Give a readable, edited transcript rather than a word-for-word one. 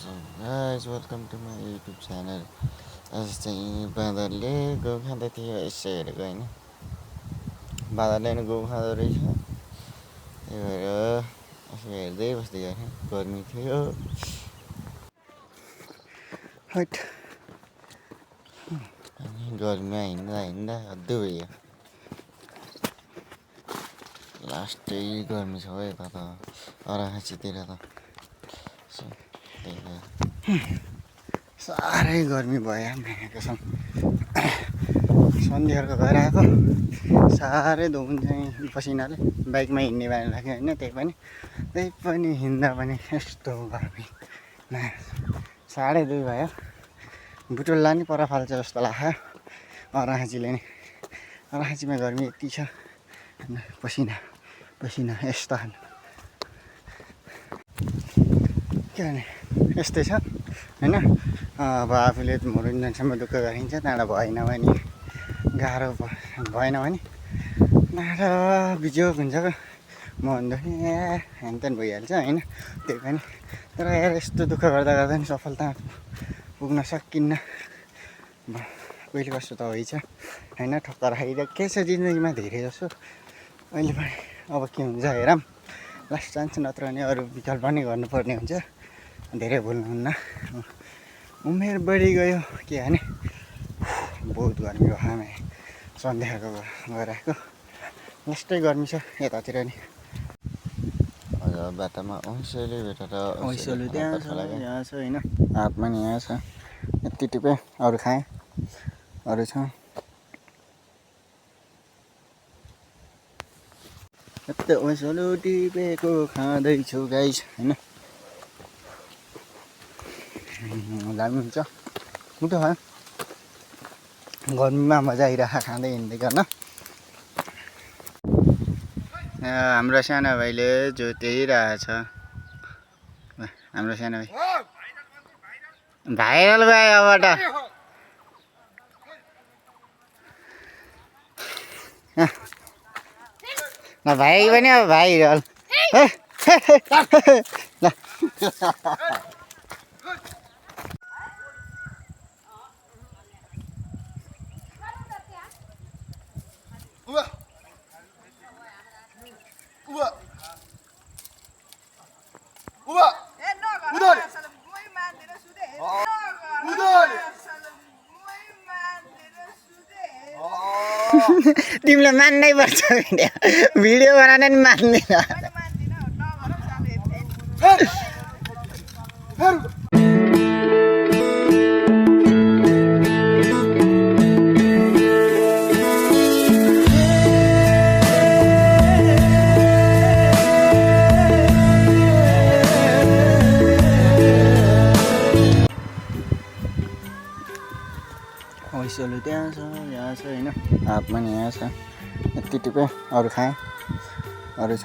So guys, welcome to my YouTube channel. आज चाहिँ बाँदरले गहुँ खाँदै थियो, यसो हेरेको होइन, बाँदरले नि गहुँ खाँदो रहेछ। त्यही भएर यसो हेर्दै बस्दै गरेँ, गर्मी थियो। हट अनि गर्मीमा हिँड्दा हिँड्दा हद्दु भयो। लास्टै गर्मी छ है यता त अराखाँचीतिर त। साह्रै गर्मी भयो यहाँ कसम। सन्धिहरूको घर आएको साह्रै धुन चाहिँ पसिनाले बाइकमा हिँड्ने बानी लाग्यो होइन। त्यही पनि हिँड्दा पनि यस्तो गर्मी 2:30 भयो। बुटोल्ला नि पर फाल्छ जस्तो लाग्यो अराखाँचीले नि। अराखाँचीमा गर्मी यति छ, पसिना पसिना यस्तो के भने यस्तै छ होइन। अब आफूले मनोरञ्जनसम्म दुःख गरिन्छ, त्यहाँबाट भएन भने गाह्रो भएन भने नाह्रो बिजोग हुन्छ। म भन्दा नि ह्यानत्यान भइहाल्छ होइन। त्यही पनि तर यार यस्तो दुःख गर्दा गर्दा नि सफलता पुग्न सकिन्न। कहिले कस्तो त होइन होइन, ठक्कर खाइरहेको के छ जिन्दगीमा धेरै जसो। अहिले पनि अब के हुन्छ हेरौँ, लास्ट चान्स, नत्र भने अरू विकल्प नै गर्नुपर्ने हुन्छ। धेरै भुल्नुहुन्न, उमेर बढी गयो के भने बहुत गर्मी भयो। हामी सन्ध्याको गएको यस्तै गर्मी छ यतातिर नि। बाटोमा औँसेले भेटेर औँसेले त्यहाँ छ होइन, हातमा नि यहाँ छ। यति टिपेँ, अरू खाएँ, अरू छ यति औँसेलो टिपेको खाँदैछु गाइस होइन। दामी हुन्छ मिठो भयो। गर्मीमा मजा आइरहेको खाँदै हिँड्दै गर्न। हाम्रो सानो भाइले जोतिरहेछ। हाम्रो सानो भाइ भाइरल भयो अबबाट। ल भाइ पनि अब भाइरल। ल तिमीलाई मान्नै पर्छ, भिडियो बनाउन नि मान्दैन। औँसेलो त्यहाँ छ, यहाँ छ होइन, हातमा नि यहाँ छ। यति टिपेँ, अरू खाएँ, अरू छ।